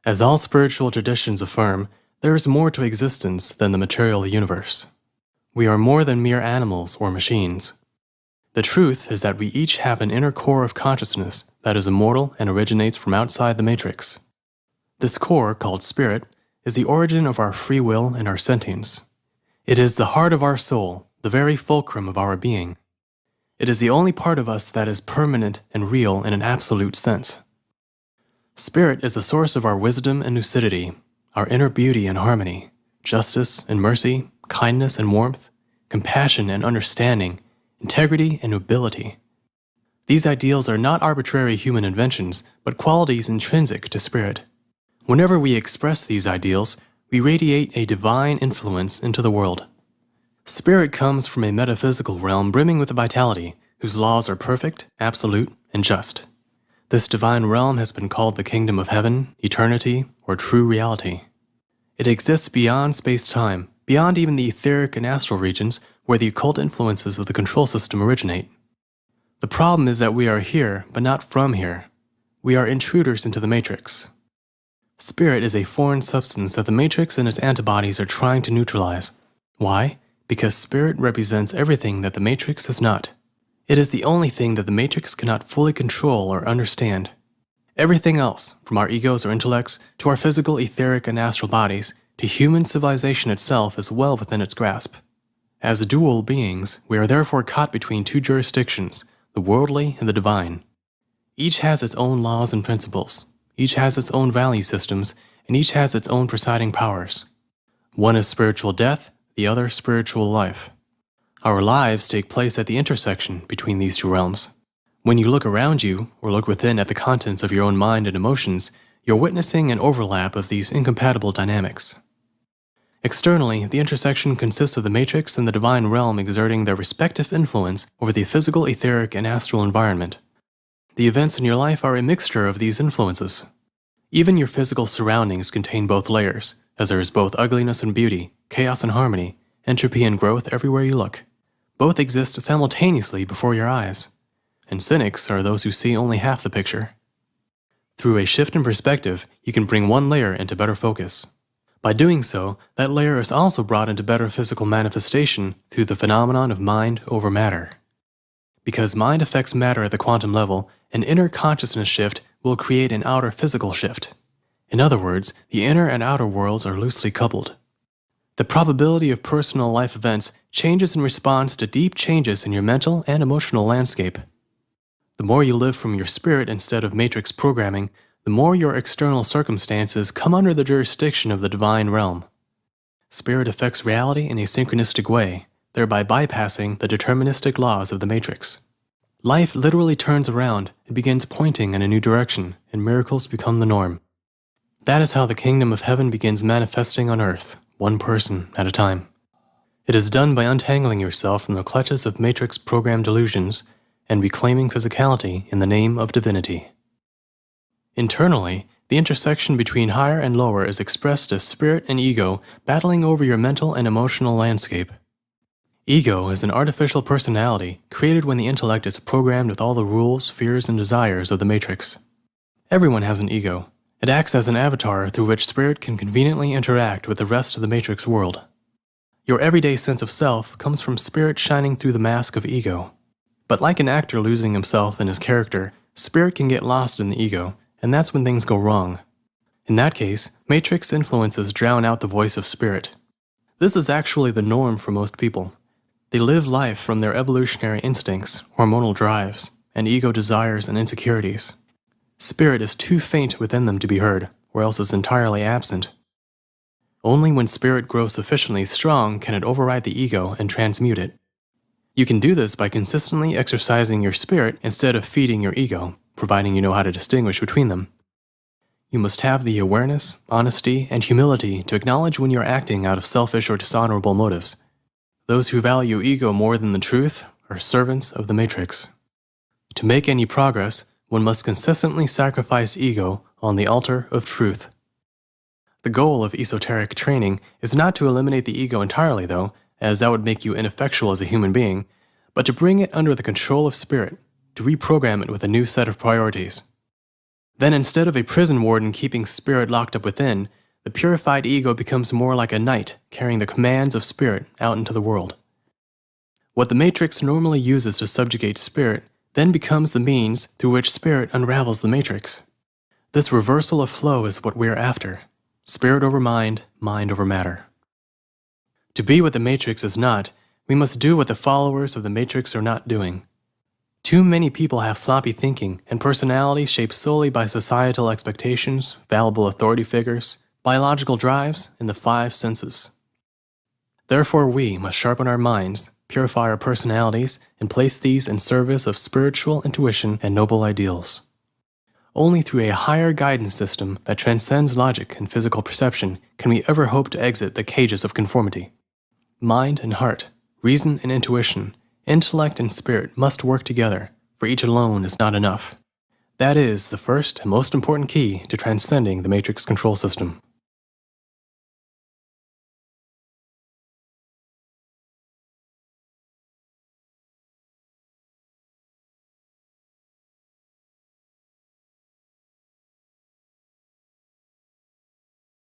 As all spiritual traditions affirm, there is more to existence than the material universe. We are more than mere animals or machines. The truth is that we each have an inner core of consciousness that is immortal and originates from outside the matrix. This core, called spirit, is the origin of our free will and our sentience. It is the heart of our soul, the very fulcrum of our being. It is the only part of us that is permanent and real in an absolute sense. Spirit is the source of our wisdom and lucidity, our inner beauty and harmony, justice and mercy, kindness and warmth, compassion and understanding, integrity and nobility. These ideals are not arbitrary human inventions, but qualities intrinsic to spirit. Whenever we express these ideals, we radiate a divine influence into the world. Spirit comes from a metaphysical realm brimming with vitality, whose laws are perfect, absolute, and just. This divine realm has been called the kingdom of heaven, eternity, or true reality. It exists beyond space-time, beyond even the etheric and astral regions where the occult influences of the control system originate. The problem is that we are here, but not from here. We are intruders into the matrix. Spirit is a foreign substance that the matrix and its antibodies are trying to neutralize. Why? Because spirit represents everything that the matrix is not. It is the only thing that the matrix cannot fully control or understand. Everything else, from our egos or intellects, to our physical, etheric, and astral bodies, to human civilization itself, is well within its grasp. As dual beings, we are therefore caught between two jurisdictions, the worldly and the divine. Each has its own laws and principles. Each has its own value systems, and each has its own presiding powers. One is spiritual death, the other spiritual life. Our lives take place at the intersection between these two realms. When you look around you, or look within at the contents of your own mind and emotions, you're witnessing an overlap of these incompatible dynamics. Externally, the intersection consists of the matrix and the divine realm exerting their respective influence over the physical, etheric, and astral environment. The events in your life are a mixture of these influences. Even your physical surroundings contain both layers, as there is both ugliness and beauty, chaos and harmony, entropy and growth everywhere you look. Both exist simultaneously before your eyes, and cynics are those who see only half the picture. Through a shift in perspective, you can bring one layer into better focus. By doing so, that layer is also brought into better physical manifestation through the phenomenon of mind over matter. Because mind affects matter at the quantum level, an inner consciousness shift will create an outer physical shift. In other words, the inner and outer worlds are loosely coupled. The probability of personal life events changes in response to deep changes in your mental and emotional landscape. The more you live from your spirit instead of matrix programming, the more your external circumstances come under the jurisdiction of the divine realm. Spirit affects reality in a synchronistic way, thereby bypassing the deterministic laws of the matrix. Life literally turns around and begins pointing in a new direction, and miracles become the norm. That is how the kingdom of heaven begins manifesting on earth, one person at a time. It is done by untangling yourself from the clutches of matrix-programmed delusions and reclaiming physicality in the name of divinity. Internally, the intersection between higher and lower is expressed as spirit and ego battling over your mental and emotional landscape. Ego is an artificial personality created when the intellect is programmed with all the rules, fears, and desires of the matrix. Everyone has an ego. It acts as an avatar through which spirit can conveniently interact with the rest of the matrix world. Your everyday sense of self comes from spirit shining through the mask of ego. But like an actor losing himself in his character, spirit can get lost in the ego, and that's when things go wrong. In that case, matrix influences drown out the voice of spirit. This is actually the norm for most people. They live life from their evolutionary instincts, hormonal drives, and ego desires and insecurities. Spirit is too faint within them to be heard, or else is entirely absent. Only when spirit grows sufficiently strong can it override the ego and transmute it. You can do this by consistently exercising your spirit instead of feeding your ego, providing you know how to distinguish between them. You must have the awareness, honesty, and humility to acknowledge when you are acting out of selfish or dishonorable motives. Those who value ego more than the truth are servants of the matrix. To make any progress, one must consistently sacrifice ego on the altar of truth. The goal of esoteric training is not to eliminate the ego entirely, though, as that would make you ineffectual as a human being, but to bring it under the control of spirit, to reprogram it with a new set of priorities. Then instead of a prison warden keeping spirit locked up within, the purified ego becomes more like a knight carrying the commands of spirit out into the world. What the matrix normally uses to subjugate spirit then becomes the means through which spirit unravels the matrix. This reversal of flow is what we're after. Spirit over mind, mind over matter. To be what the matrix is not, we must do what the followers of the matrix are not doing. Too many people have sloppy thinking and personalities shaped solely by societal expectations, fallible authority figures, biological drives, and the five senses. Therefore, we must sharpen our minds, purify our personalities, and place these in service of spiritual intuition and noble ideals. Only through a higher guidance system that transcends logic and physical perception can we ever hope to exit the cages of conformity. Mind and heart, reason and intuition, intellect and spirit must work together, for each alone is not enough. That is the first and most important key to transcending the matrix control system.